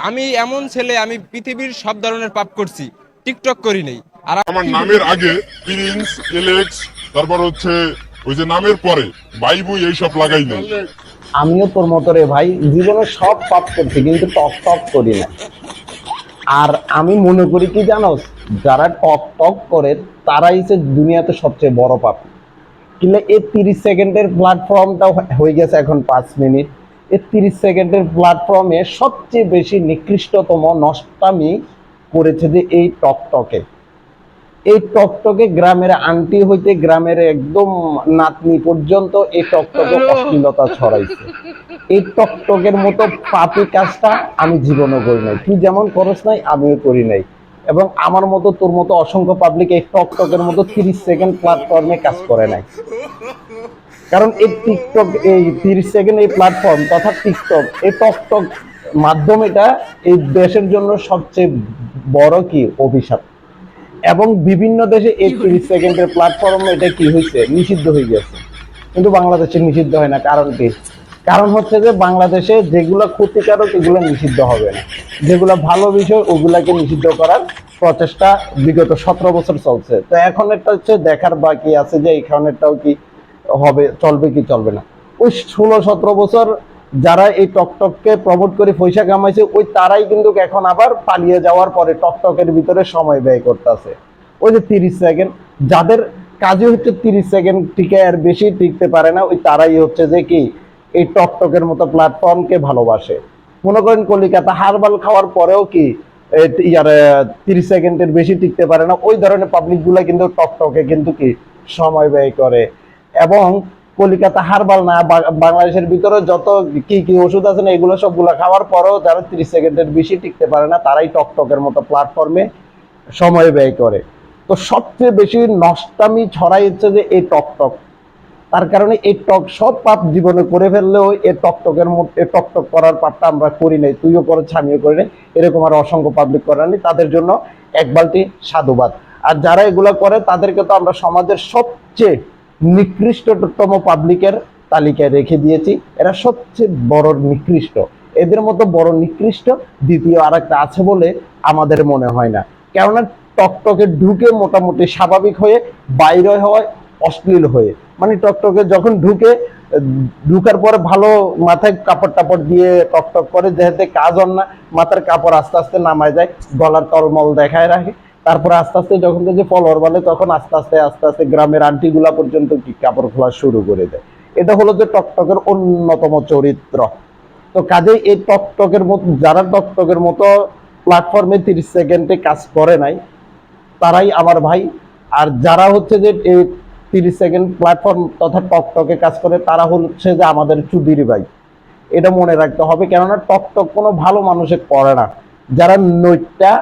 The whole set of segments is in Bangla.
আমি এমন ছেলে, আমি পৃথিবীর সব ধরনের পাপ করছি, টিকটক করি নাই। আর আমার নামের আগে প্রিন্স, এলেক্স, তারপর হচ্ছে ওই যে নামের পরে বাইবুই এইসব লাগাই নাই। আমিও তোর মতো রে ভাই, জীবনে সব পাপ করছি কিন্তু টক টক করি না। আর আমি মনে করি কি জানোস, যারা টক টক করে তারাই যে দুনিয়াতে সবচেয়ে বড় পাপী। কিন্তু এই 30 সেকেন্ডের প্ল্যাটফর্মটা হয়ে গেছে এখন 5 মিনিট। এই 30 সেকেন্ডের প্ল্যাটফর্মে সবচেয়ে বেশি নিকৃষ্টতম নষ্টামি করেছে যে এই টকটকে। এই টকটকে গ্রামের আন্টি হইতে গ্রামের একদম নাতনি পর্যন্ত এই টকটকে অশ্লীলতা ছড়াইছে। এই টকটকের মতো পাপী কাজটা আমি জীবনে করি নাই। তুই যেমন করস নাই, আমিও করি নাই। এবং আমার মতো তোর মতো অসংখ্য পাবলিক এই টকটকের মতো 30 সেকেন্ড প্ল্যাটফর্মে কাজ করে নাই। কারণ এই টিকটক, এই 30 সেকেন্ড এই প্ল্যাটফর্ম তথা টিকটক, এই টকটক মাধ্যম, এটা এই দেশের জন্য সবচেয়ে বড় কি অভিশাপ। এবং বিভিন্ন দেশে এই 30 সেকেন্ডের প্ল্যাটফর্ম এটা কি হয়েছে, নিষিদ্ধ হয়ে গেছে। কিন্তু বাংলাদেশে নিষিদ্ধ হয় না। কারণ কি? কারণ হচ্ছে যে বাংলাদেশে যেগুলো ক্ষতিকারক এগুলো নিষিদ্ধ হবে না, যেগুলো ভালো বিষয় ওগুলাকে নিষিদ্ধ করার প্রচেষ্টা বিগত 17 বছর চলছে। তো এখন একটা হচ্ছে দেখার বাকি আছে যে এইখানেরটাও কি হবে, চলবে কি চলবে না। ওই 16-17 বছর যারা এই টকটককে প্রমোট করে পয়সা কামাইছে, ওই তারাই কিন্তু এখন আবার পালিয়ে যাওয়ার পরে টকটকের ভিতরে সময় ব্যয় করতেছে। ওই যে 30 সেকেন্ড, যাদের কাজে হচ্ছে 30 সেকেন্ড টিকে আর বেশি টিকতে পারে না, ওই তারাই হচ্ছে যে কি এই টকটকের মতো প্ল্যাটফর্মকে ভালোবাসে। মনে করেন কলিকাতা হারবাল খাওয়ার পরেও কি ইয়ার 30 সেকেন্ডের বেশি টিকতে পারে না, ওই ধরনের পাবলিক গুলা কিন্তু টকটকে কিন্তু কি সময় ব্যয় করে। এবং কলিকাতা হারবাল না, বাংলাদেশের ভিতরে যত কি কি ওষুধ আছে না, এগুলো সবগুলা খাওয়ার পরেও যারা 30 সেকেন্ডের বেশি টিকতে পারে না, তারাই টকটকের মতো প্ল্যাটফর্মে সময় ব্যয় করে। তো সবচেয়ে বেশি নষ্টামি ছড়াই হচ্ছে যে এই টকটক। তার কারণে এই টক সব পাপ জীবনে করে ফেললেও এই টকটকের মধ্যে টকটক করার পাপটা আমরা করি নাই। তুইও করেছ, আমিও করি নাই, এরকম আর অসংখ্য পাবলিক করেনি। তাদের জন্য এক বালতি সাধুবাদ। আর যারা এগুলো করে তাদেরকে তো আমরা সমাজের সবচেয়ে নিকৃষ্টতম পাবলিকের তালিকায় রেখে দিয়েছি। এরা সবচেয়ে বড় নিকৃষ্ট। এদের মতো বড় নিকৃষ্ট দ্বিতীয় আর একটা আছে বলে আমাদের মনে হয় না। কেননা টকটকে ঢুকে মোটামুটি স্বাভাবিক হয়ে বাইরে হয় অশ্লীল হয়ে। মানে টকটকে যখন ঢুকে, ঢুকার পরে ভালো মাথায় কাপড় টাপড় দিয়ে টকটক করে, যেহেতু কাজ হন না, মাথার কাপড় আস্তে আস্তে নামায় যায়, গলার তলমল দেখায় রাখে। তারপরে আস্তে আস্তে যখন যে ফলোয়ার বলে, তখন আস্তে আস্তে আস্তে আস্তে গ্রামের আন্টি গুলা পর্যন্ত কি কাপড় খোলা শুরু করে দেয়। এটা হলো যে টকটকের অন্যতম চরিত্র। তো কাজেই এই টকটকের মতো, যারা টকটকের মতো প্ল্যাটফর্মে 30 সেকেন্ডে কাজ করে নাই, তারাই আমার ভাই। আর যারা হচ্ছে যে এই 30 সেকেন্ড প্ল্যাটফর্ম তথা টকটকে কাজ করে, তারা হচ্ছে যে আমাদের চুদির ভাই। এটা মনে রাখতে হবে, কেননা টকটক কোনো ভালো মানুষে করে না। যারা নৈটটা,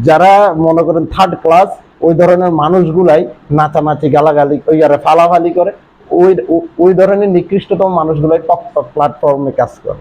যারা মনে করেন থার্ড ক্লাস, ওই ধরনের মানুষগুলাই নাচানাচি গালাগালি ওই আর ফালাফালি করে, ওই ওই ধরনের নিকৃষ্টতম মানুষগুলাই টকটক প্ল্যাটফর্মে কাজ করে।